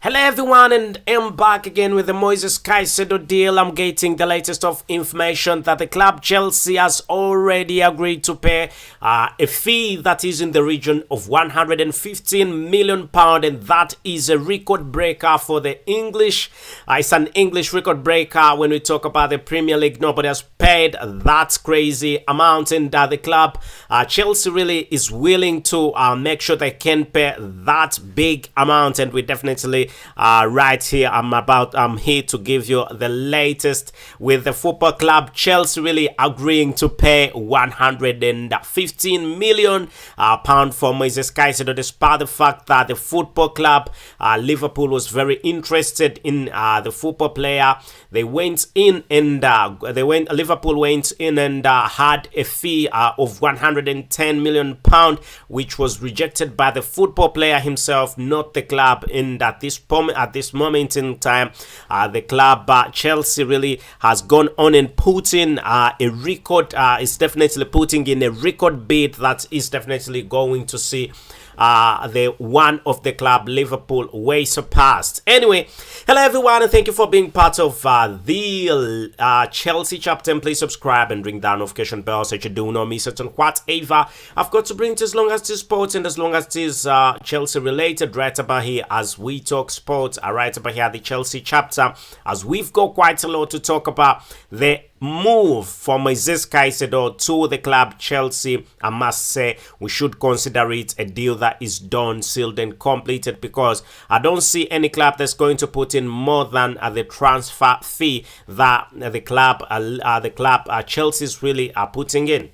Hello everyone, and I'm back again with the MOISES CAICEDO deal. I'm getting the latest of information that the club Chelsea has already agreed to pay a fee that is in the region of £115 million, and that is a record breaker for the English. It's an English record breaker when we talk about the Premier League. Nobody has paid that crazy amount, and the club Chelsea really is willing to make sure they can pay that big amount, and we definitely right here I'm here to give you the latest with the football club Chelsea really agreeing to pay £115 million for MOISES CAICEDO, despite the fact that the football club Liverpool was very interested in the football player. They went in and Liverpool went in and had a fee of £110 million, which was rejected by the football player himself, not the club. And at this moment in time, the club Chelsea really has gone on and put in a record. Is definitely putting in a record bid that is definitely going to see the one of the club Liverpool way surpassed. Anyway, hello everyone, and thank you for being part of the Chelsea chapter. And please subscribe and ring that notification bell so you do not miss it on whatever I've got to bring to, as long as it is sports and as long as it is Chelsea related, right about here as we talk sports. Right about here, the Chelsea chapter, as we've got quite a lot to talk about. The move from MOISES CAICEDO to the club Chelsea, I must say we should consider it a deal that is done, sealed and completed, because I don't see any club that's going to put in more than the transfer fee that the club Chelsea's really are putting in.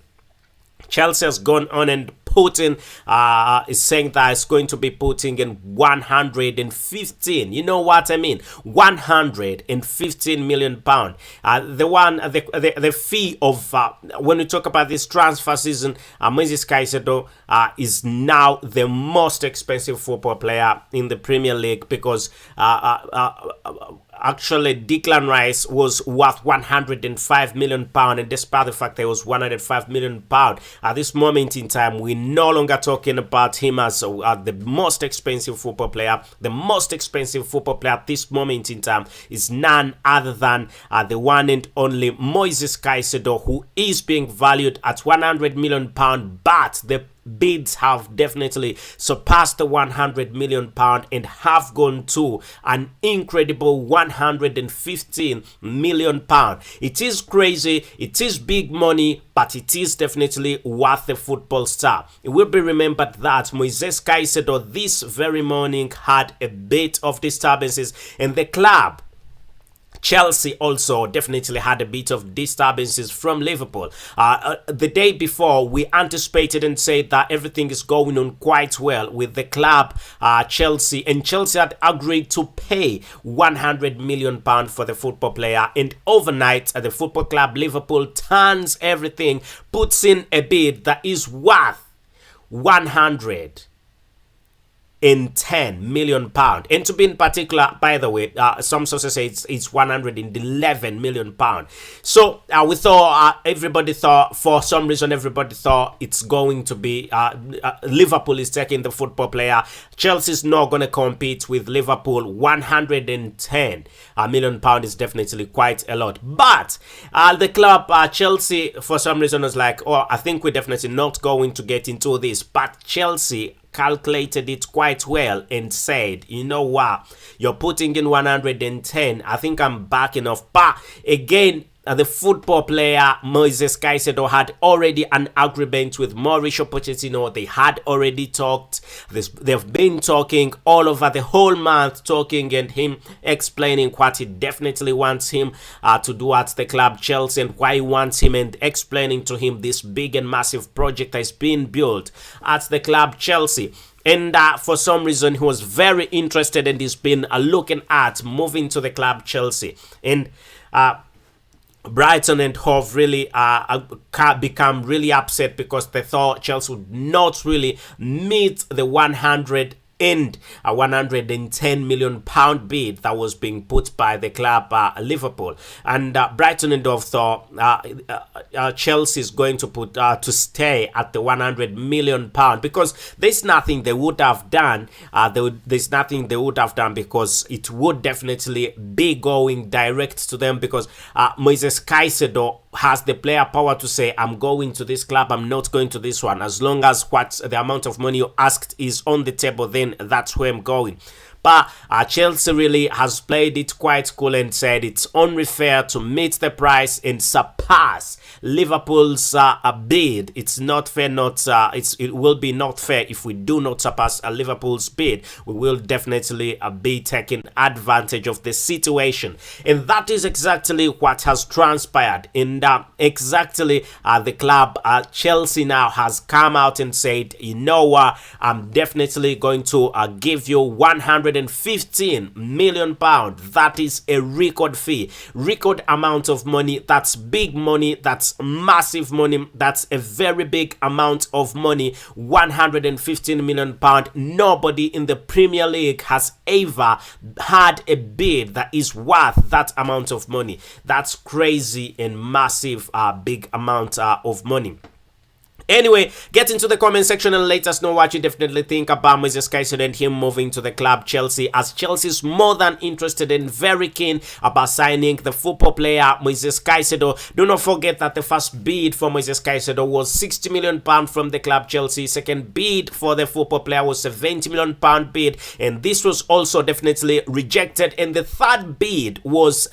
Chelsea has gone on and Putin is saying that it's going to be putting in 115. You know what I mean? 115 million pound. The fee of when we talk about this transfer season, MOISES CAICEDO is now the most expensive football player in the Premier League, because actually Declan Rice was worth 105 million pound, and despite the fact there was 105 million pound at this moment in time, we no longer talking about him as the most expensive football player. The most expensive football player at this moment in time is none other than the one and only MOISES CAICEDO, who is being valued at 100 million pound, but the bids have definitely surpassed the 100 million pound and have gone to an incredible 115 million pound. It is crazy, it is big money, but it is definitely worth the football star. It will be remembered that MOISES CAICEDO this very morning had a bit of disturbances, and the club Chelsea also definitely had a bit of disturbances from Liverpool. The day before, we anticipated and said that everything is going on quite well with the club Chelsea, and Chelsea had agreed to pay 100 million pound for the football player, and overnight the football club Liverpool turns everything, puts in a bid that is worth 110 million pound, and to be in particular, by the way, some sources say it's 111 million pound. So we thought, for some reason everybody thought it's going to be Liverpool is taking the football player. Chelsea's not going to compete with Liverpool. 110 million pound is definitely quite a lot, but the club Chelsea for some reason was like, oh, I think we're definitely not going to get into this. But Chelsea calculated it quite well and said, you know what, you're putting in 110, I think I'm backing off. But again, the football player MOISES CAICEDO had already an agreement with Mauricio Pochettino. They had already talked. They've been talking all over the whole month, talking and him explaining what he definitely wants him to do at the club Chelsea, and why he wants him, and explaining to him this big and massive project that is being built at the club Chelsea. And for some reason, he was very interested, and he's been looking at moving to the club Chelsea. And Brighton and Hove really become really upset, because they thought Chelsea would not really meet the 100 end a 110 million pound bid that was being put by the club Liverpool. And Brighton and Hove thought Chelsea is going to put to stay at the 100 million pound, because there's nothing they would have done. There's nothing they would have done, because it would definitely be going direct to them, because MOISES CAICEDO has the player power to say, I'm going to this club, I'm not going to this one. As long as what the amount of money you asked is on the table, then that's where I'm going. But Chelsea really has played it quite cool and said it's only fair to meet the price and surpass Liverpool's bid. It's not fair, it will be not fair if we do not surpass Liverpool's bid. We will definitely be taking advantage of the situation. And that is exactly what has transpired. And exactly the club Chelsea now has come out and said, you know what, I'm definitely going to give you 115 million pounds. That is a record fee, record amount of money. That's big money, that's massive money, that's a very big amount of money. 115 million pounds. Nobody in the Premier League has ever had a bid that is worth that amount of money. That's crazy and massive, big amount of money. Anyway, get into the comment section and let us know what you definitely think about MOISES CAICEDO and him moving to the club Chelsea, as Chelsea is more than interested and very keen about signing the football player MOISES CAICEDO. Do not forget that the first bid for MOISES CAICEDO was 60 million pounds from the club Chelsea. Second bid for the football player was 70 million pound bid, and this was also definitely rejected. And the third bid was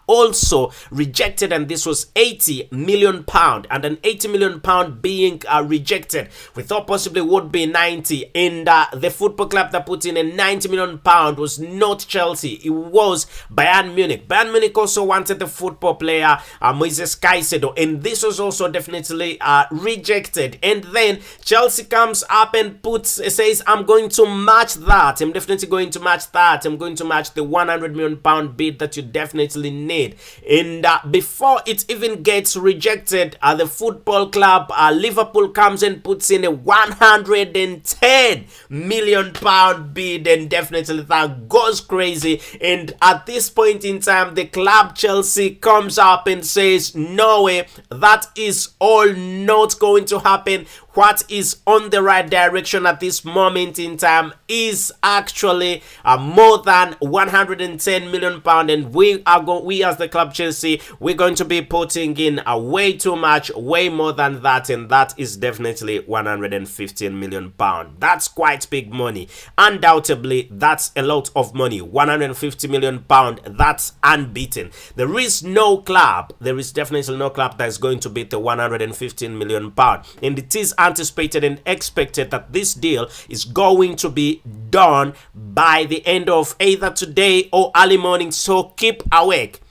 also rejected, and this was 80 million pound, and an 80 million pound being rejected. We thought possibly would be 90, and the football club that put in a 90 million pound was not Chelsea, it was Bayern Munich. Bayern Munich also wanted the football player MOISES CAICEDO, and this was also definitely rejected. And then Chelsea comes up and says, I'm going to match that, I'm definitely going to match that, I'm going to match the 100 million pound bid that you definitely need. And before it even gets rejected, the football club Liverpool comes and puts in a 110 million pound bid, and definitely that goes crazy. And at this point in time, the club Chelsea comes up and says, no way, that is all not going to happen. What is on the right direction at this moment in time is actually more than 110 million pound, and we as the club Chelsea, we're going to be putting in way too much, way more than that, and that is definitely 115 million pound. That's quite big money. Undoubtedly, that's a lot of money. 150 million pound, that's unbeaten. There is definitely no club that is going to beat the 115 million pound, and it is anticipated and expected that this deal is going to be done by the end of either today or early morning. So keep awake,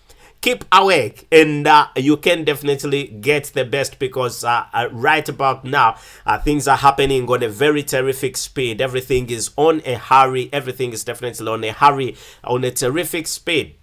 and you can definitely get the best, because right about now things are happening on a very terrific speed. Everything is on a hurry, everything is definitely on a terrific speed.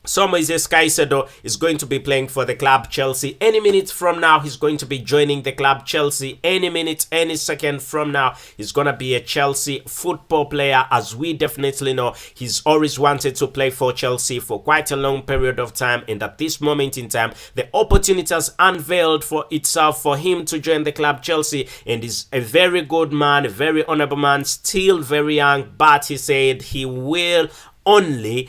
So MOISES CAICEDO is going to be playing for the club Chelsea. Any minute from now, he's going to be joining the club Chelsea. Any minute, any second from now, he's going to be a Chelsea football player. As we definitely know, he's always wanted to play for Chelsea for quite a long period of time. And at this moment in time, the opportunity has unveiled for itself for him to join the club Chelsea. And he's a very good man, a very honorable man, still very young. But he said he will only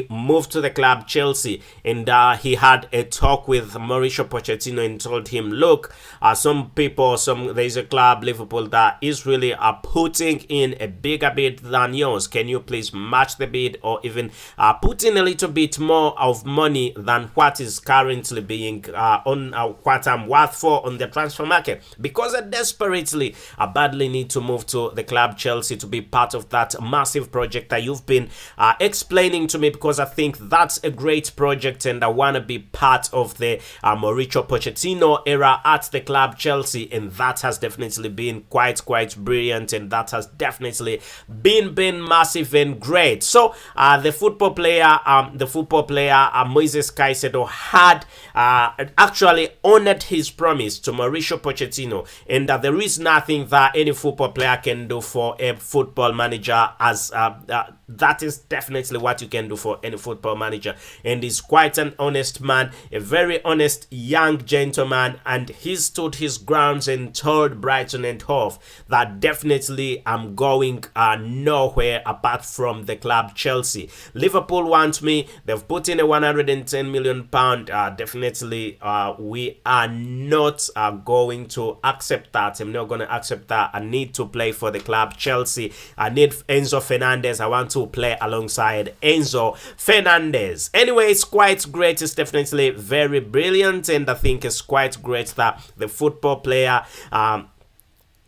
move to the club Chelsea. And he had a talk with Mauricio Pochettino and told him, look, there's a club, Liverpool, that is really putting in a bigger bid than yours. Can you please match the bid, or even put in a little bit more of money than what is currently being on what I'm worth for on the transfer market? Because I desperately badly need to move to the club Chelsea to be part of that massive project that you've been been explaining to me, because I think that's a great project and I want to be part of the Mauricio Pochettino era at the club Chelsea, and that has definitely been quite brilliant, and that has definitely been massive and great. So the football player Moises Caicedo had actually honored his promise to Mauricio Pochettino, and there is nothing that any football player can do for a football manager, as that is definitely what you can do for any football manager. And he's quite an honest man, a very honest young gentleman, and he stood his grounds and told Brighton and Hove that definitely I'm going nowhere apart from the club Chelsea. Liverpool want me. They've put in a 110 million pound. Definitely we are not going to accept that. I'm not going to accept that. I need to play for the club Chelsea. I need Enzo Fernandez. I want to play alongside Enzo Fernandez. Anyway, it's quite great. It's definitely very brilliant, and I think it's quite great that the football player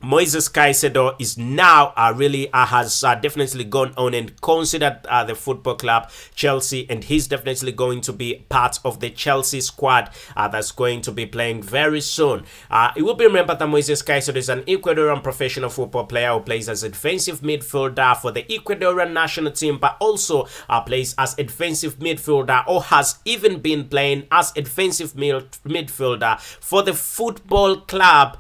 Moises Caicedo is now really has definitely gone on and considered the football club Chelsea, and he's definitely going to be part of the Chelsea squad that's going to be playing very soon. It will be remembered that Moises Caicedo is an Ecuadorian professional football player who plays as a defensive midfielder for the Ecuadorian national team, but also plays as a defensive midfielder, or has even been playing as a defensive midfielder for the football club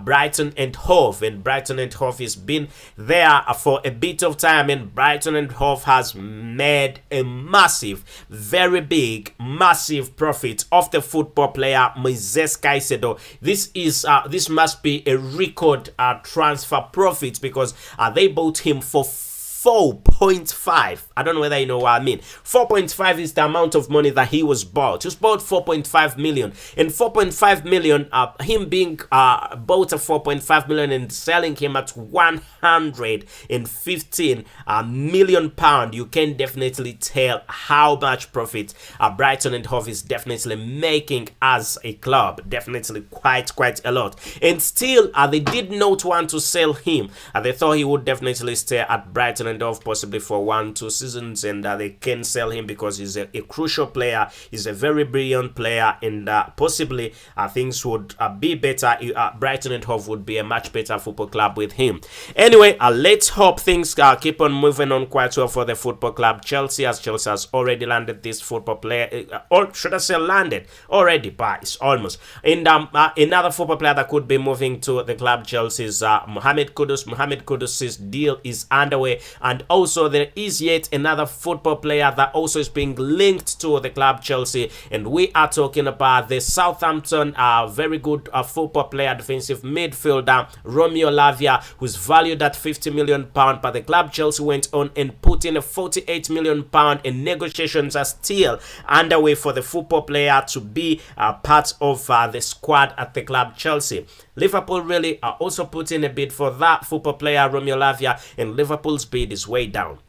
Brighton and Hove. And Brighton and Hove has been there for a bit of time, and Brighton and Hove has made a massive, very big, massive profit of the football player Moises Caicedo. This must be a record transfer profit, because they bought him for 4.5. I don't know whether you know what I mean. 4.5 is the amount of money that he was bought. He was bought 4.5 million. And 4.5 million, him being bought at 4.5 million and selling him at 115 million pound, you can definitely tell how much profit Brighton and Hove is definitely making as a club. Definitely quite a lot. And still, they did not want to sell him. They thought he would definitely stay at Brighton and Hove possibly for 1-2 seasons, and they can sell him because he's a crucial player. He's a very brilliant player, and possibly things would be better. Brighton and Hove would be a much better football club with him. Anyway, let's hope things keep on moving on quite well for the football club Chelsea, as Chelsea has already landed this football player, or should I say landed already, but it's almost. And another football player that could be moving to the club Chelsea is Mohamed Kudus. Mohamed Kudus' deal is underway, and also there is yet another football player that also is being linked to the club Chelsea, and we are talking about the Southampton very good football player, defensive midfielder Romeo Lavia, who's valued at 50 million pound, but the club Chelsea went on and put in a 48 million pound, and negotiations are still underway for the football player to be part of the squad at the club Chelsea. Liverpool really are also putting a bid for that football player Romeo Lavia, and Liverpool's bid is way down.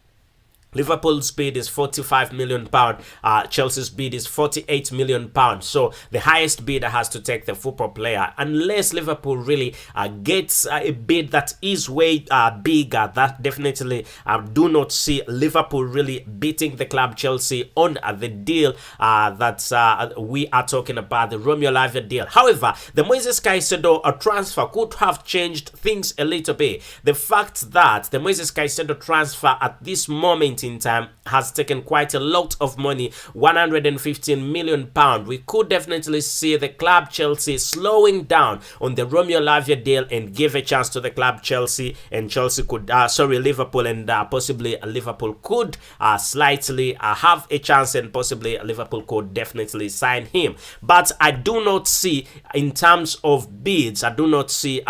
Liverpool's bid is 45 million pound. Chelsea's bid is 48 million pound. So the highest bidder has to take the football player, unless Liverpool really gets a bid that is way bigger. That definitely do not see Liverpool really beating the club Chelsea on the deal that we are talking about, the Romeo Lavia deal. However, the Moises Caicedo transfer could have changed things a little bit. The fact that the Moises Caicedo transfer at this moment in time has taken quite a lot of money, 115 million pound. We could definitely see the club Chelsea slowing down on the Romeo Lavia deal and give a chance to the club Chelsea, and Chelsea could Liverpool, and possibly Liverpool could slightly have a chance, and possibly Liverpool could definitely sign him. But I do not see, in terms of bids, I do not see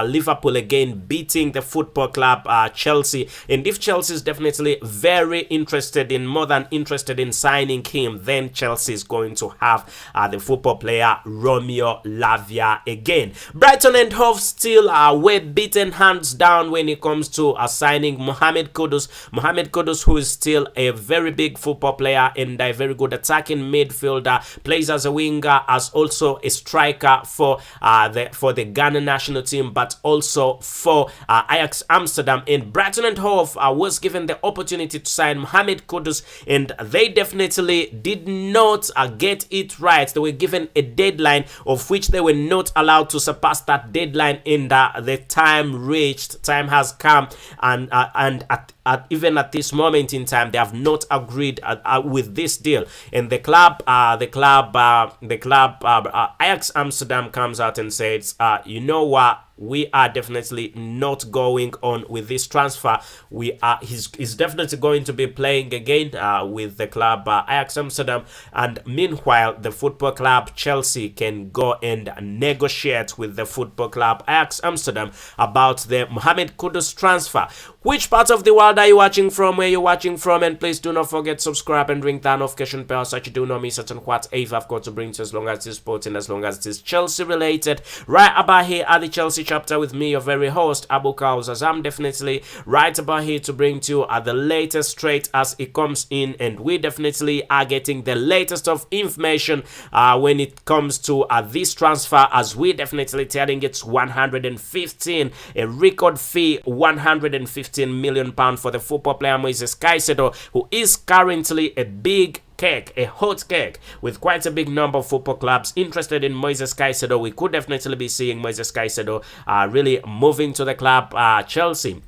Liverpool again beating the football club Chelsea. And if Chelsea is definitely very interested in, more than interested in signing him, then Chelsea is going to have the football player Romeo Lavia again. Brighton and Hove still were beaten hands down when it comes to signing Mohamed Kudus. Mohamed Kudus, who is still a very big football player and a very good attacking midfielder, plays as a winger, as also a striker for the Ghana national team, but also for Ajax Amsterdam. And Brighton and Hove was given the opportunity to sign Mohamed Kudus, and they definitely did not get it right. They were given a deadline of which they were not allowed to surpass that deadline, and the time has come, and even at this moment in time, they have not agreed with this deal. And the club, Ajax Amsterdam comes out and says, you know what? We are definitely not going on with this transfer. He's definitely going to be playing again with the club Ajax Amsterdam, and meanwhile the football club Chelsea can go and negotiate with the football club Ajax Amsterdam about the Mohamed Kudus transfer. Which part of the world are you watching from? Where you're watching from? And please do not forget to subscribe and ring that notification bell so that you do not miss out on whatever I've got to bring to, as long as it's sports and as long as it's Chelsea related. Right about here at the Chelsea chapter with me, your very host Abu KALS, as I'm definitely right about here to bring to you the latest straight as it comes in, and we definitely are getting the latest of information when it comes to this transfer, as we definitely telling it's 115, a record fee, 115 million pounds for the football player Moises CAICEDO, who is currently a big cake, a hot cake, with quite a big number of football clubs interested in Moises CAICEDO. We could definitely be seeing Moises CAICEDO really moving to the club Chelsea.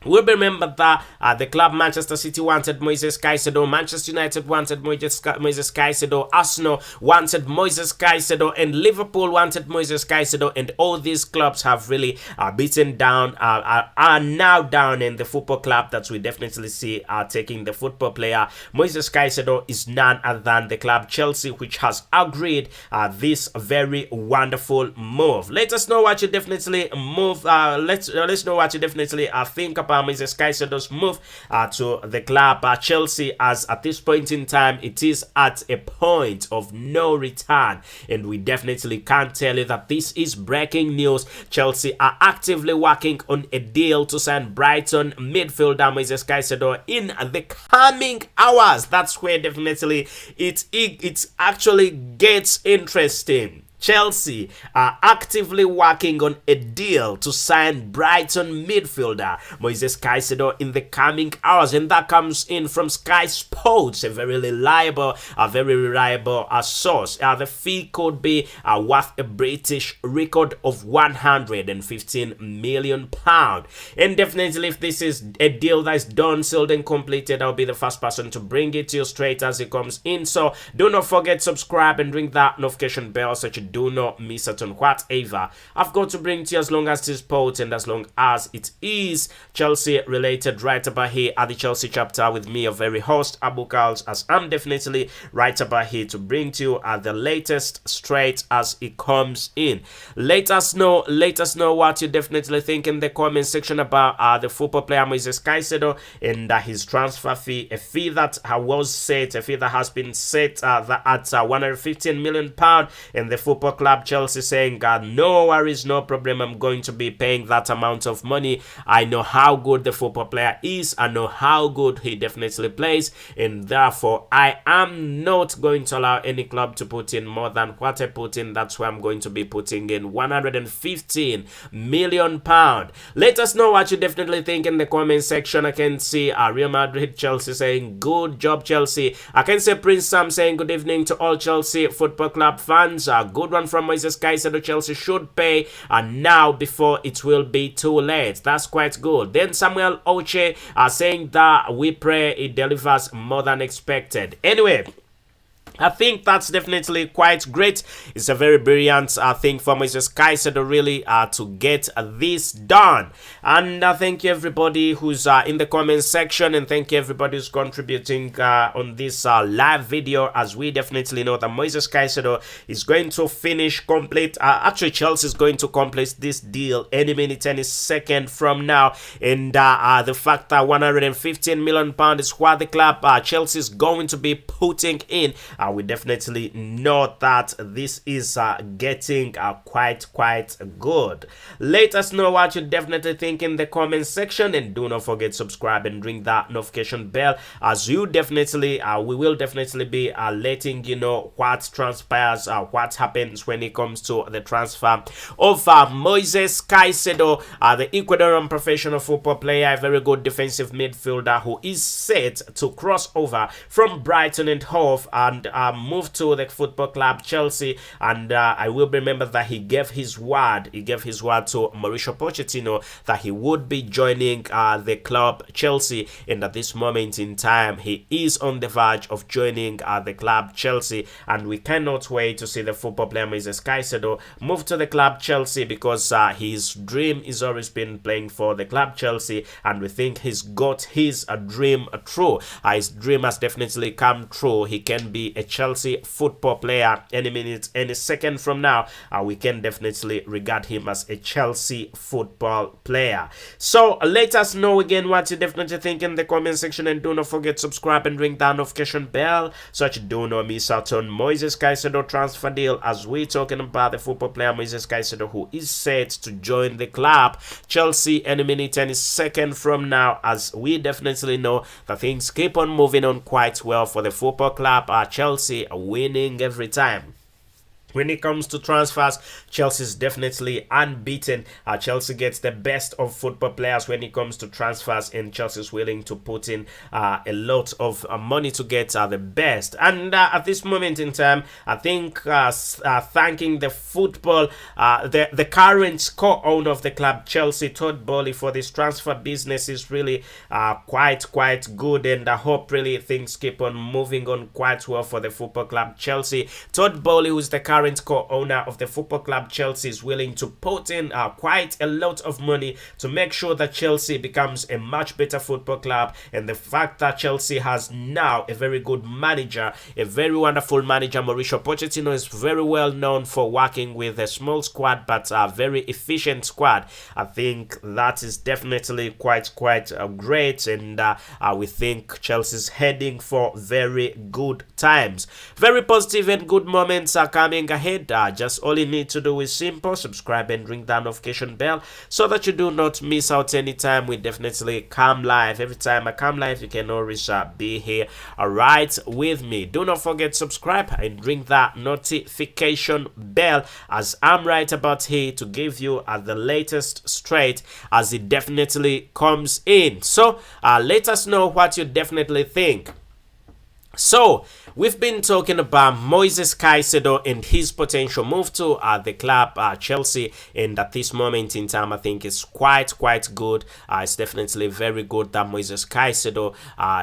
We remember that the club Manchester City wanted Moises CAICEDO, Manchester United wanted Moises CAICEDO, Arsenal wanted Moises CAICEDO, and Liverpool wanted Moises CAICEDO, and all these clubs have really beaten down, are now down, in the football club that we definitely see taking the football player Moises CAICEDO is none other than the club Chelsea, which has agreed this very wonderful move. Let us know what you definitely let's know what you definitely think about Moises CAICEDO's move to the club Chelsea, as at this point in time it is at a point of no return, and we definitely can't tell you that this is breaking news. Chelsea are actively working on a deal to sign Brighton midfielder Moises CAICEDO in the coming hours. That's where definitely it actually gets interesting. Chelsea are actively working on a deal to sign Brighton midfielder Moises CAICEDO in the coming hours, and that comes in from Sky Sports, a very reliable source. The fee could be worth a British record of 115 million pounds, and definitely if this is a deal that is done, sealed and completed, I'll be the first person to bring it to you straight as it comes in. So do not forget, subscribe and ring that notification bell so that you do not miss out on whatever I've got to bring to you, as long as it's sport and as long as it is Chelsea related, right about here at the Chelsea chapter with me, your very host Abu KALS, as I'm definitely right about here to bring to you the latest straight as it comes in. Let us know what you definitely think in the comment section about the football player Moises CAICEDO and his transfer fee, a fee that has been set at 115 million pounds, and the football club Chelsea saying, no worries, no problem, I'm going to be paying that amount of money. I know how good the football player is, I know how good he definitely plays, and therefore I am not going to allow any club to put in more than what I put in. That's why I'm going to be putting in 115 million pounds. Let us know what you definitely think in the comment section. I can see Real Madrid Chelsea saying, good job Chelsea. I can see Prince Sam saying, good evening to all Chelsea Football Club fans. Good one from Moises CAICEDO. Chelsea should pay now before it will be too late. That's quite good. Then Samuel Oche saying that we pray it delivers more than expected. Anyway, I think that's definitely quite great. It's a very brilliant thing for Moises CAICEDO really to get this done. And thank you everybody who's in the comment section, and thank you everybody who's contributing on this live video, as we definitely know that Moises CAICEDO is going to complete. Actually, Chelsea is going to complete this deal any minute, any second from now. And the fact that 115 million pounds is what the club Chelsea is going to be putting in we definitely know that this is getting quite good. Let us know what you definitely think in the comment section, and do not forget subscribe and ring that notification bell, as you definitely we will definitely be letting you know what transpires, what happens when it comes to the transfer of Moises CAICEDO, the Ecuadorian professional football player, a very good defensive midfielder who is set to cross over from Brighton and Hove and move to the football club Chelsea. And I will remember that he gave his word to Mauricio Pochettino that he would be joining the club Chelsea, and at this moment in time he is on the verge of joining the club Chelsea, and we cannot wait to see the football player Moises CAICEDO move to the club Chelsea, because his dream is always been playing for the club Chelsea, and we think he's got his dream true. His dream has definitely come true. He can be a Chelsea football player any minute, any second from now. We can definitely regard him as a Chelsea football player. So let us know again what you definitely think in the comment section, and do not forget subscribe and ring that notification bell so that you do not miss out on Moises CAICEDO transfer deal, as we're talking about the football player Moises CAICEDO, who is set to join the club Chelsea any minute, any second from now, as we definitely know that things keep on moving on quite well for the football club Chelsea, winning every time. When it comes to transfers, Chelsea is definitely unbeaten. Chelsea gets the best of football players when it comes to transfers, and Chelsea is willing to put in a lot of money to get the best. And at this moment in time, I think thanking the football, the current co-owner of the club Chelsea, Todd Boehly, for this transfer business is really quite good, and I hope really things keep on moving on quite well for the football club Chelsea. Todd Boehly, who is the current co-owner of the football club Chelsea, is willing to put in quite a lot of money to make sure that Chelsea becomes a much better football club. And the fact that Chelsea has now a very good manager, a very wonderful manager, Mauricio Pochettino, is very well known for working with a small squad but a very efficient squad. I think that is definitely quite great, and we think Chelsea's heading for very good times. Very positive and good moments are coming ahead. Just all you need to do is simple: subscribe and ring that notification bell so that you do not miss out anytime we definitely come live. Every time I come live, you can always be here right with me. Do not forget subscribe and ring that notification bell, as I'm right about here to give you the latest straight as it definitely comes in. So let us know what you definitely think. So we've been talking about Moises CAICEDO and his potential move to the club Chelsea, and at this moment in time I think it's quite good. It's definitely very good that Moises CAICEDO,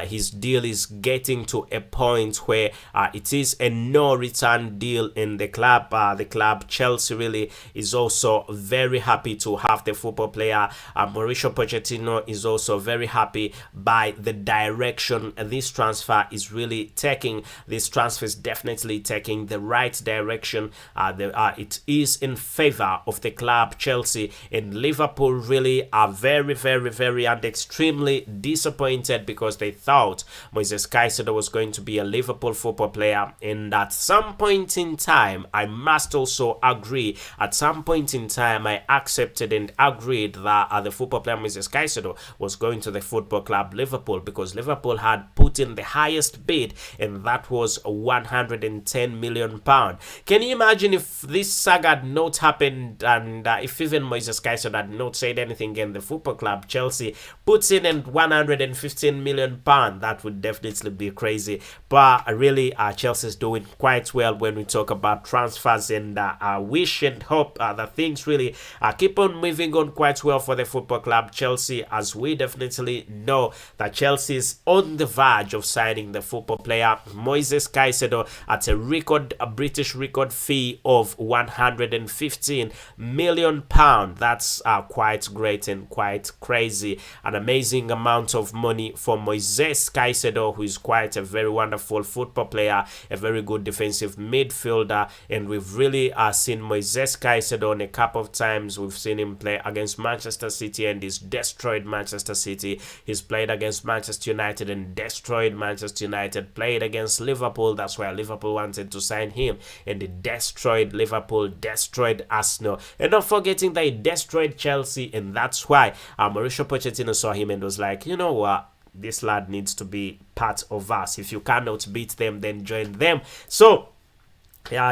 his deal is getting to a point where it is a no return deal in the club. The club Chelsea really is also very happy to have the football player. Mauricio Pochettino is also very happy by the direction this transfer is really taking. This transfer is definitely taking the right direction. It is in favor of the club Chelsea, and Liverpool really are very and extremely disappointed, because they thought Moises CAICEDO was going to be a Liverpool football player. And at some point in time, I must also agree, at some point in time I accepted and agreed that the football player Moises CAICEDO was going to the football club Liverpool, because Liverpool had put in the highest bid, and that was 110 million pounds. Can you imagine if this saga had not happened, and if even Moises CAICEDO had not said anything, and the football club Chelsea puts in 115 million pounds? That would definitely be crazy. But really Chelsea is doing quite well when we talk about transfers, and I wish and hope that things really keep on moving on quite well for the football club Chelsea, as we definitely know that Chelsea is on the verge of signing the football player Moises CAICEDO at a British record fee of 115 million pounds. That's quite great and quite crazy. An amazing amount of money for Moises CAICEDO, who is quite a very wonderful football player, a very good defensive midfielder. And we've really seen Moises CAICEDO on a couple of times. We've seen him play against Manchester City and he's destroyed Manchester City. He's played against Manchester United and destroyed Manchester United. United played against Liverpool. That's why Liverpool wanted to sign him, and they destroyed Liverpool, destroyed Arsenal, and not forgetting that he destroyed Chelsea. And that's why Mauricio Pochettino saw him and was like, you know what, this lad needs to be part of us. If you cannot beat them, then join them. So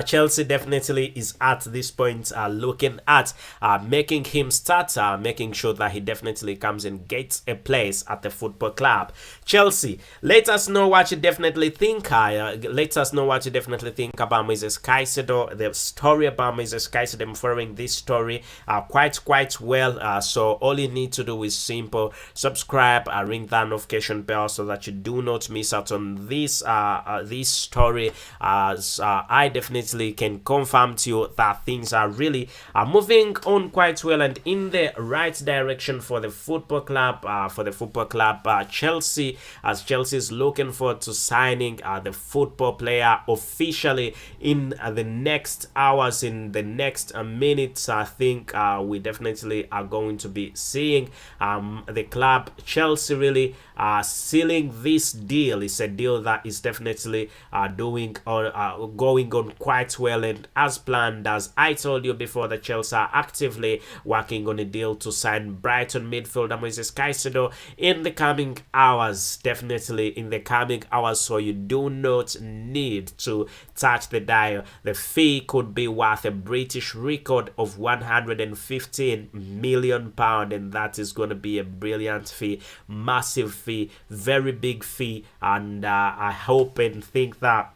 Chelsea definitely is at this point looking at making him start, making sure that he definitely comes and gets a place at the football club. Chelsea, let us know what you definitely think. Let us know what you definitely think about Moises CAICEDO, the story about Moises CAICEDO. I'm following this story quite well. So all you need to do is simple: subscribe, ring that notification bell so that you do not miss out on this this story. I definitely can confirm to you that things are really moving on quite well and in the right direction for the football club. Chelsea, as Chelsea is looking forward to signing the football player officially in the next hours, in the next minutes. I think we definitely are going to be seeing the club Chelsea really sealing this deal. It's a deal that is definitely going on quite well, and as planned, as I told you before, the Chelsea are actively working on a deal to sign Brighton midfielder Moises CAICEDO in the coming hours, definitely in the coming hours. So you do not need to touch the dial. The fee could be worth a British record of £115 million, and that is going to be a brilliant fee, massive fee, very big fee. And I hope and think that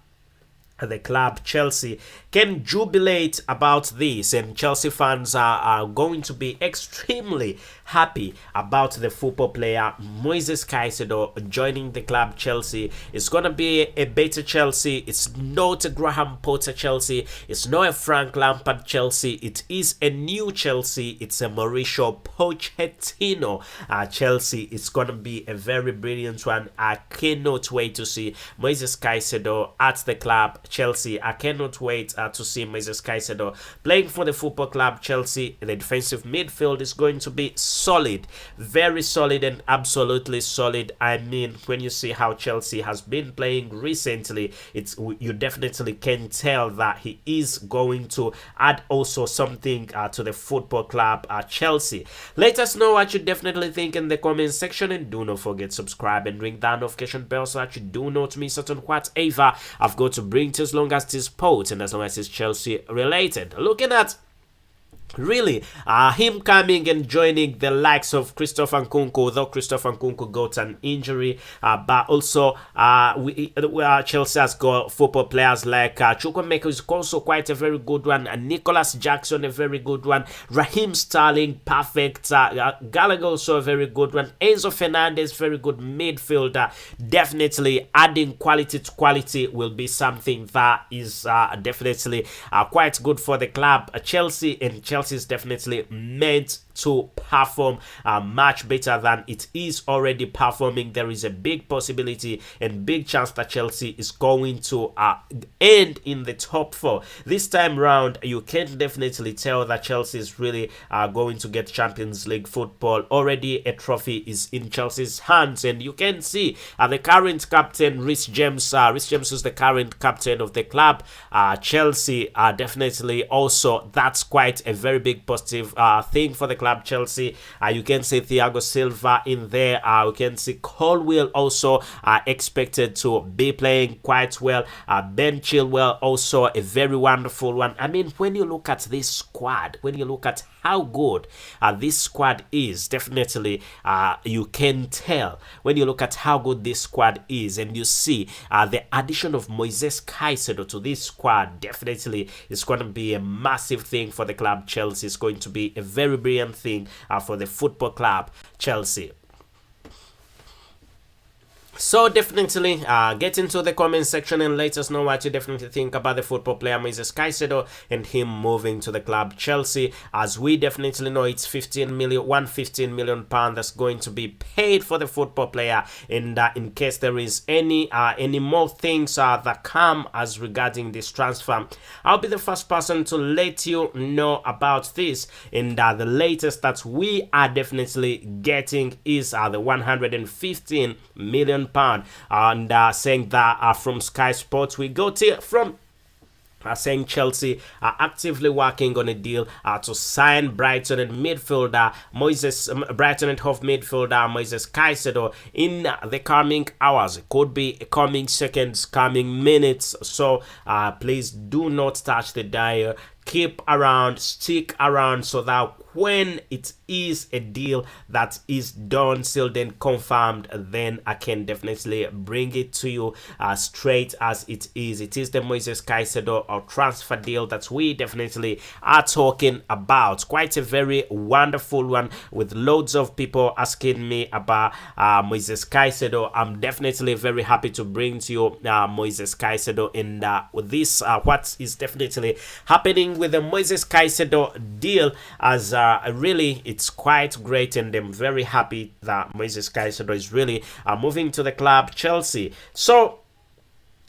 the club Chelsea can jubilate about this, and Chelsea fans are going to be extremely happy about the football player Moises CAICEDO joining the club Chelsea. It's gonna be a better Chelsea. It's not a Graham Potter Chelsea. It's not a Frank Lampard Chelsea. It is a new Chelsea. It's a Mauricio Pochettino Chelsea. It's gonna be a very brilliant one. I cannot wait to see Moises CAICEDO at the club Chelsea. I cannot wait to see Moises CAICEDO playing for the football club Chelsea. The defensive midfield is going to be solid, very solid, and absolutely solid. I mean, when you see how Chelsea has been playing recently, you definitely can tell that he is going to add also something to the football club Chelsea. Let us know what you definitely think in the comment section, and do not forget to subscribe and ring that notification bell so that you do not miss out on whatever I've got to bring to, as long as it is sports and as long as it's Chelsea related. Looking at really him coming and joining the likes of Christopher Nkunku, though Christopher Nkunku got an injury, but also Chelsea has got football players like Chukwemeka is also quite a very good one, and Nicholas Jackson a very good one, Raheem Sterling perfect, Gallagher also a very good one, Enzo Fernandez very good midfielder. Definitely adding quality to quality will be something that is definitely quite good for the club Chelsea, and Chelsea is definitely meant to perform much better than it is already performing. There is a big possibility and big chance that Chelsea is going to end in the top 4 this time round. You can definitely tell that Chelsea is really going to get Champions League football. Already a trophy is in Chelsea's hands, and you can see the current captain Reece James. Reece James is the current captain of the club Chelsea. Definitely also that's quite a very big positive thing for the club Chelsea. You can see Thiago Silva in there. You can see Colwill also expected to be playing quite well. Ben Chilwell also a very wonderful one. I mean, when you look at this squad, when you look at how good this squad is, definitely you can tell when you look at how good this squad is, and you see the addition of Moises CAICEDO to this squad definitely is going to be a massive thing for the club Chelsea. It's going to be a very brilliant thing for the football club Chelsea. So definitely get into the comment section and let us know what you definitely think about the football player Moises CAICEDO and him moving to the club Chelsea. As we definitely know, it's £15 million that's going to be paid for the football player, and in case there is any more things that come as regarding this transfer, I'll be the first person to let you know about this. And the latest that we are definitely getting is the £115 million £15 million, and saying that from Sky Sports. We got it from saying Chelsea are actively working on a deal to sign Brighton and midfielder Brighton and Hove midfielder Moises Caicedo in the coming hours. It could be coming seconds, coming minutes. So please do not touch the dial. Keep around, stick around, so that when it is a deal that is done, sealed and confirmed, then I can definitely bring it to you straight as it is. It is the Moises Caicedo or transfer deal that we definitely are talking about. Quite a very wonderful one, with loads of people asking me about Moises Caicedo. I'm definitely very happy to bring to you Moises Caicedo, and with this what is definitely happening with the Moises Caicedo deal, as really it's quite great, and I'm very happy that Moises Caicedo is really moving to the club Chelsea. So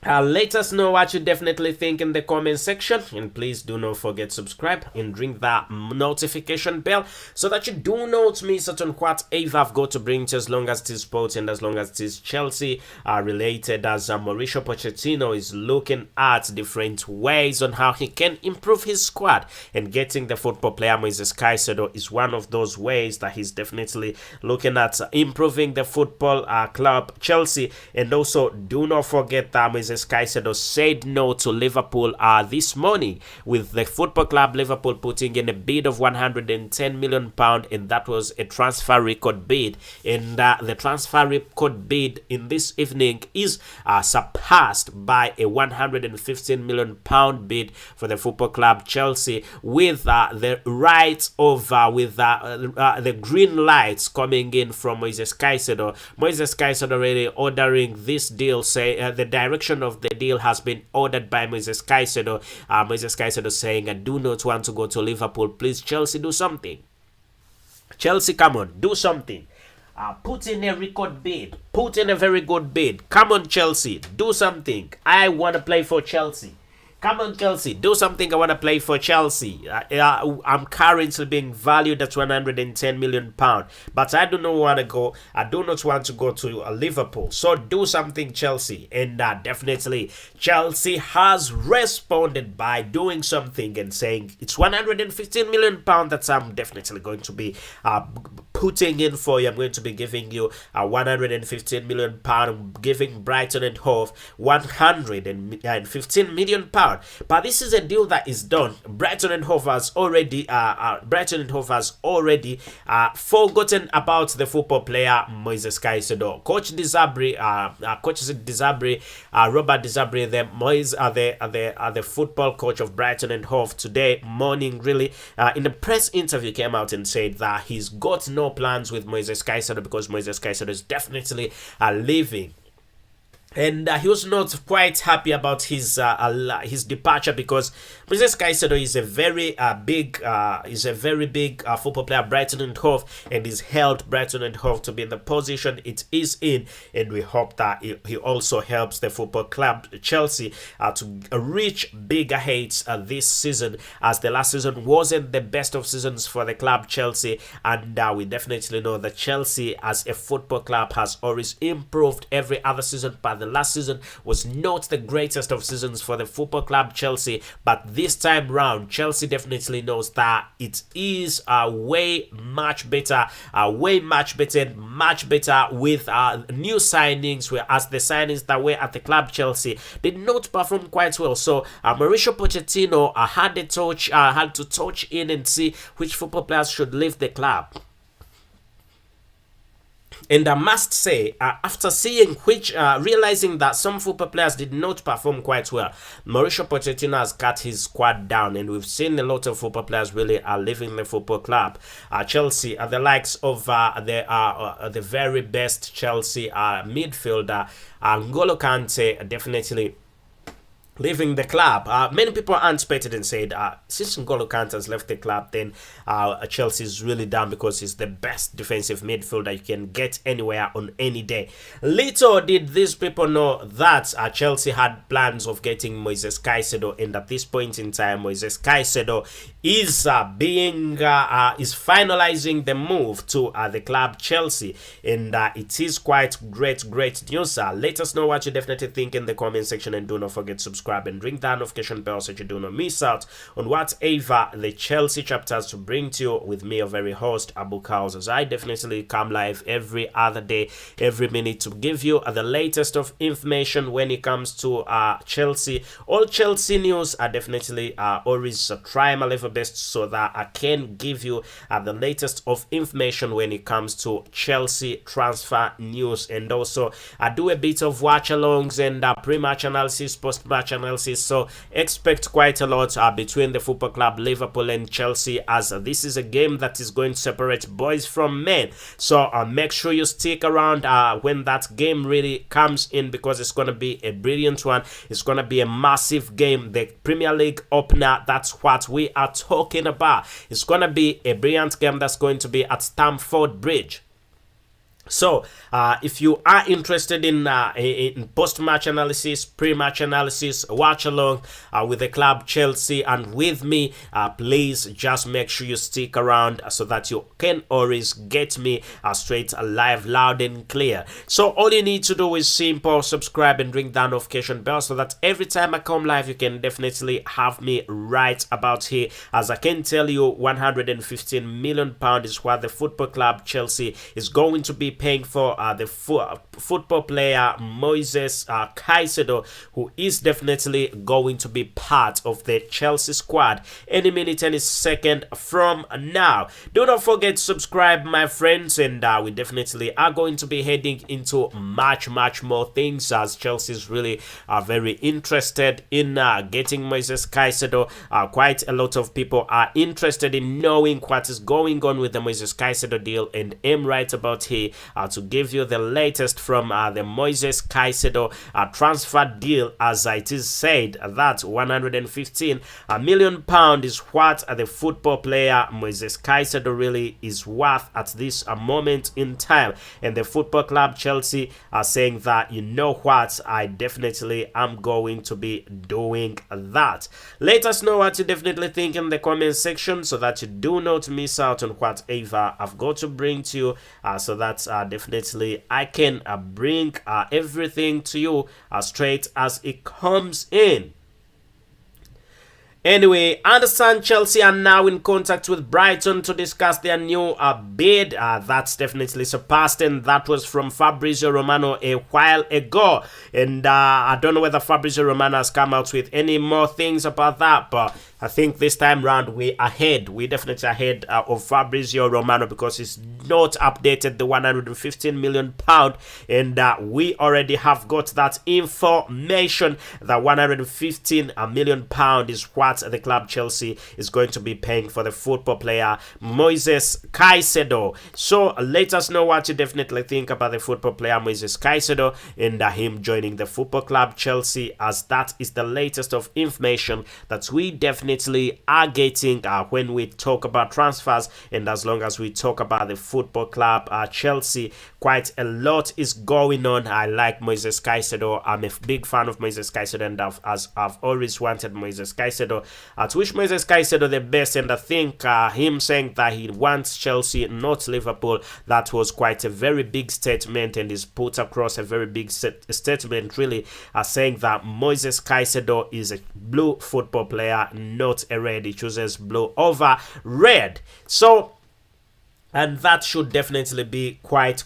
let us know what you definitely think in the comment section, and please do not forget to subscribe and ring that notification bell so that you do not miss out on whatever I've got to bring to you, as long as it is sports and as long as it is Chelsea related, as Mauricio Pochettino is looking at different ways on how he can improve his squad, and getting the football player Moises Caicedo is one of those ways that he's definitely looking at improving the football club Chelsea. And also do not forget that Moises Caicedo said no to Liverpool this morning, with the football club Liverpool putting in a bid of £110 million, and that was a transfer record bid. And the transfer record bid in this evening is surpassed by a £115 million bid for the football club Chelsea, with the right of the green lights coming in from Moises Caicedo. Moises Caicedo really ordering this deal, say the direction of the deal has been ordered by Moises Caicedo. Moises Caicedo saying, I do not want to go to Liverpool. Please, Chelsea, do something. Chelsea, come on, do something. Put in a record bid. Put in a very good bid. Come on, Chelsea, do something. I want to play for Chelsea. Come on, Chelsea, do something. I want to play for Chelsea. I'm currently being valued at £110 million, but I do not want to go. I do not want to go to Liverpool. So do something, Chelsea. And definitely, Chelsea has responded by doing something and saying it's £115 million that I'm definitely going to be putting in for you. I'm going to be giving you £115 million, giving Brighton and Hove £115 million. But this is a deal that is done. Brighton and Hove has already forgotten about the football player Moises Caicedo. Coach Desabri, Robert Desabri, the football coach of Brighton and Hove, today morning, really, in a press interview, came out and said that he's got no plans with Moises Caicedo, because Moises Caicedo is definitely leaving. And he was not quite happy about his departure, because Moises Caicedo is a very big football player, Brighton and Hove, and he's helped Brighton and Hove to be in the position it is in. And we hope that he also helps the football club Chelsea to reach bigger heights this season, as the last season wasn't the best of seasons for the club Chelsea. And we definitely know that Chelsea as a football club has always improved every other season, but the last season was not the greatest of seasons for the football club Chelsea. But this time round, Chelsea definitely knows that it is way much better with new signings, whereas the signings that were at the club Chelsea did not perform quite well. So Mauricio Pochettino had to touch in and see which football players should leave the club. And I must say, after seeing realizing that some football players did not perform quite well, Mauricio Pochettino has cut his squad down, and we've seen a lot of football players really are leaving the football club. Chelsea, the likes of the very best Chelsea midfielder, N'Golo Kante, definitely leaving the club. Many people anticipated and said, since N'Golo Kante has left the club, then Chelsea is really down because he's the best defensive midfielder you can get anywhere on any day. Little did these people know that Chelsea had plans of getting Moises CAICEDO, and at this point in time, Moises CAICEDO is is finalizing the move to the club Chelsea, and it is quite great news. Let us know what you definitely think in the comment section, and do not forget to subscribe and ring that notification bell so you do not miss out on whatever the Chelsea chapters to bring to you with me, your very host Abu KALS, as I definitely come live every other day, every minute, to give you the latest of information when it comes to Chelsea. All Chelsea news are definitely always try my level best so that I can give you the latest of information when it comes to Chelsea transfer news, and also I do a bit of watch alongs and pre-match analysis, post-match analysis, so expect quite a lot between the football club Liverpool and Chelsea, as this is a game that is going to separate boys from men. So make sure you stick around when that game really comes in, because it's going to be a brilliant one. It's going to be a massive game, the Premier League opener. That's what we are talking about. It's going to be a brilliant game that's going to be at Stamford Bridge. So if you are interested in post-match analysis, pre-match analysis, watch along with the club Chelsea and with me, please just make sure you stick around so that you can always get me straight live, loud and clear. So all you need to do is simple: subscribe and ring that notification bell so that every time I come live, you can definitely have me right about here. As I can tell you, £115 million is what the football club Chelsea is going to be paying for the football player Moises CAICEDO, who is definitely going to be part of the Chelsea squad any minute, any second from now. Do not forget to subscribe, my friends, and we definitely are going to be heading into much more things, as Chelsea is really very interested in getting Moises CAICEDO. Quite a lot of people are interested in knowing what is going on with the Moises CAICEDO deal, and am right about here to give you the latest from the Moises CAICEDO transfer deal, as it is said that £115 million is what the football player Moises CAICEDO really is worth at this moment in time. And the football club Chelsea are saying that, you know what, I definitely am going to be doing that. Let us know what you definitely think in the comment section so that you do not miss out on whatever I've got to bring to you, so that definitely I can bring everything to you straight as it comes in. Anyway, understand Chelsea are now in contact with Brighton to discuss their new bid. That's definitely surpassed, and that was from Fabrizio Romano a while ago. And I don't know whether Fabrizio Romano has come out with any more things about that, but I think this time round we ahead. We definitely ahead of Fabrizio Romano, because he's not updated the £115 million, and we already have got that information. The £115 million is what the club Chelsea is going to be paying for the football player Moises CAICEDO. So let us know what you definitely think about the football player Moises CAICEDO and him joining the football club Chelsea, as that is the latest of information that we definitely are getting when we talk about transfers. And as long as we talk about the football club Chelsea, quite a lot is going on. I like Moises CAICEDO. I'm a big fan of Moises CAICEDO, and I've always wanted Moises CAICEDO to wish Moises CAICEDO the best. And I think him saying that he wants Chelsea, not Liverpool, that was quite a very big statement, and is put across a very big statement, really saying that Moises CAICEDO is a blue football player, not a red. He chooses blue over red. So, and that should definitely be quite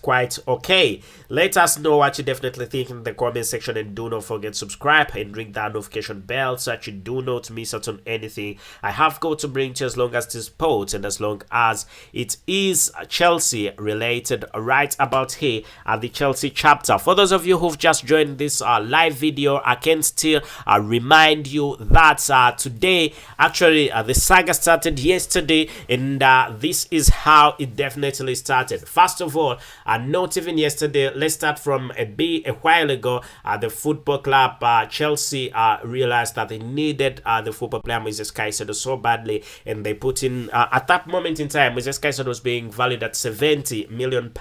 okay. Let us know what you definitely think in the comment section, and do not forget to subscribe and ring that notification bell so that you do not miss out on anything I have got to bring to you, as long as it is sports and as long as it is Chelsea related right about here at the Chelsea chapter. For those of you who've just joined this live video, I can still remind you that today, actually the saga started yesterday, and this is how it it definitely started. First of all, not even yesterday, let's start from a while ago. The football club Chelsea realized that they needed the football player MOISES CAICEDO so badly, and they put in at that moment in time, MOISES CAICEDO was being valued at £70 million,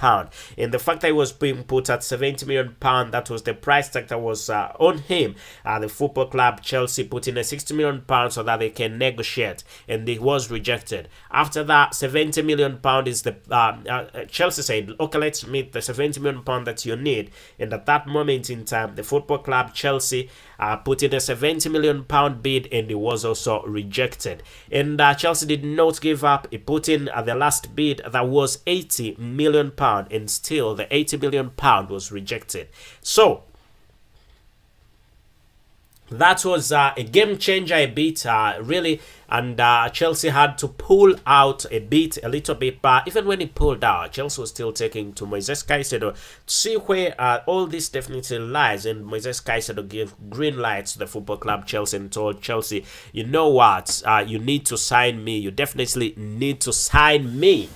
and the fact that he was being put at £70 million, that was the price tag that was on him. The football club Chelsea put in a £60 million so that they can negotiate, and it was rejected. After that, £70 million is the Chelsea said, okay, let's meet the £70 million that you need, and at that moment in time, the football club Chelsea put in a £70 million bid, and it was also rejected. And Chelsea did not give up. He put in the last bid that was £80 million, and still the £80 million was rejected. So that was a game changer a bit, really, and Chelsea had to pull out a little bit, but even when he pulled out, Chelsea was still taking to MOISES CAICEDO to see where all this definitely lies, and MOISES CAICEDO gave green lights to the football club Chelsea and told Chelsea, you know what, you need to sign me, you definitely need to sign me.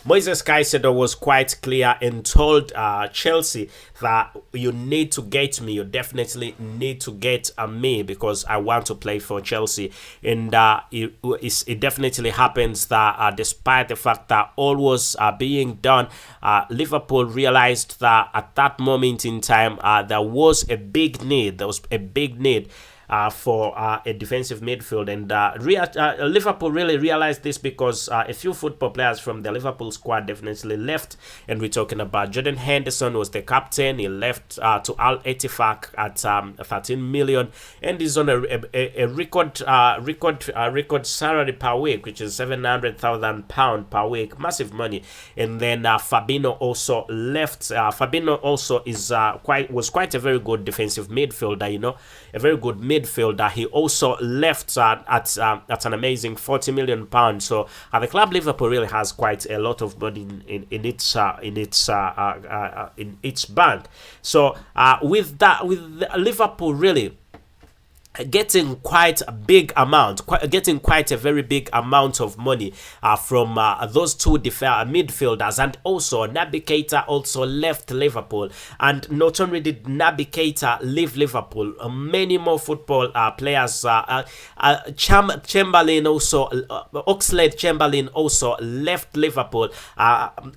MOISES CAICEDO was quite clear and told Chelsea that you need to get me, you definitely need to get me, because I want to play for Chelsea. And it definitely happens that despite the fact that all was being done, Liverpool realized that at that moment in time there was a big need. For a defensive midfield, and Liverpool really realized this because a few football players from the Liverpool squad definitely left, and we're talking about Jordan Henderson was the captain. He left to Al Ettifaq at 13 million, and he's on a record salary per week, which is £700,000 per week, massive money. And then Fabinho also left. Fabinho also was quite a very good defensive midfielder, a very good midfielder. He also left at an amazing £40 million. So the club Liverpool really has quite a lot of money in its bank. So with Liverpool really getting quite a very big amount of money from those two midfielders, and also Naby Keita also left Liverpool. And not only did Naby Keita leave Liverpool, many more football players, Chamberlain also, Oxlade-Chamberlain also left Liverpool,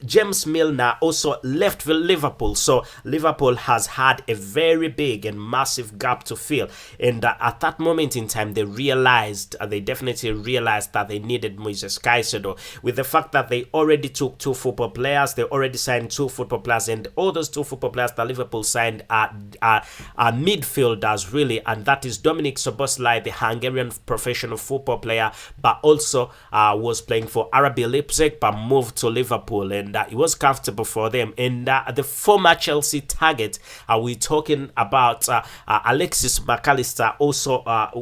James Milner also left Liverpool. So Liverpool has had a very big and massive gap to fill, and at that moment in time, they definitely realized that they needed MOISES CAICEDO, with the fact that they already took two football players, they already signed two football players, and all those two football players that Liverpool signed are midfielders, really, and that is Dominik Szoboszlai, the Hungarian professional football player, but also was playing for RB Leipzig, but moved to Liverpool, and it was comfortable for them. And the former Chelsea target, we're talking about Alexis McAllister, also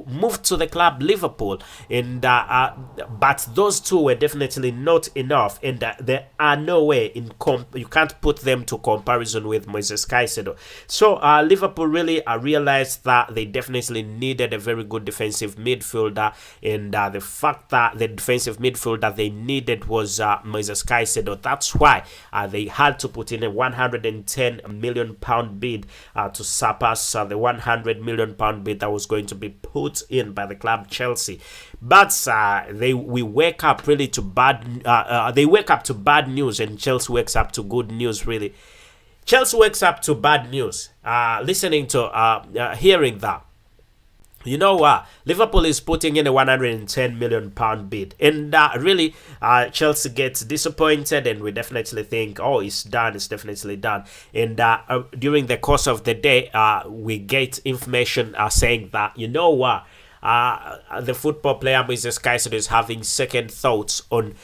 moved to the club Liverpool, and but those two were definitely not enough, and there are no way you can't put them to comparison with MOISES CAICEDO. So Liverpool really realized that they definitely needed a very good defensive midfielder, and the fact that the defensive midfielder they needed was MOISES CAICEDO. That's why they had to put in a £110 million bid to surpass the £100 million bid that was going to be put in by the club Chelsea. But they wake up to bad news, and Chelsea wakes up to good news, really. Chelsea wakes up to bad news, hearing that, you know what, Liverpool is putting in a £110 million bid, and really Chelsea gets disappointed, and we definitely think, oh, it's done, it's definitely done. And during the course of the day, we get information saying that, you know what, the football player MOISES CAICEDO is having second thoughts on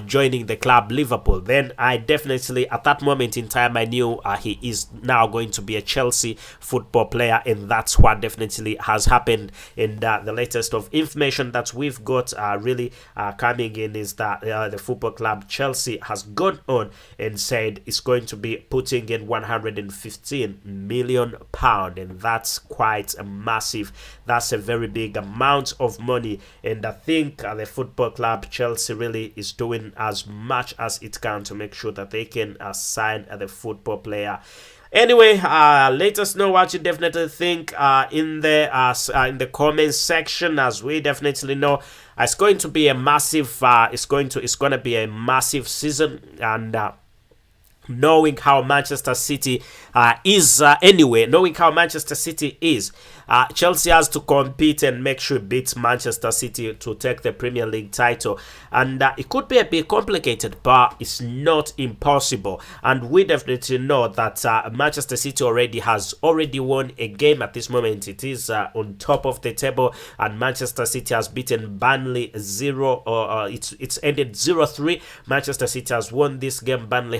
joining the club Liverpool. Then I definitely, at that moment in time, I knew he is now going to be a Chelsea football player, and that's what definitely has happened. And the latest of information that we've got really coming in is that the football club Chelsea has gone on and said it's going to be putting in £115 million, and that's quite a massive, that's a very big amount of money. And I think the football club Chelsea really is doing as much as it can to make sure that they can sign the football player. Anyway, let us know what you definitely think in the comments section, as we definitely know it's going to be a massive it's going to be a massive season. And knowing how Manchester City is, knowing how Manchester City is, Chelsea has to compete and make sure it beats Manchester City to take the Premier League title. And it could be a bit complicated, but it's not impossible. And we definitely know that Manchester City has already won a game at this moment. It is on top of the table, and Manchester City has beaten Burnley 0, or it's ended 0-3. Manchester City has won this game. Burnley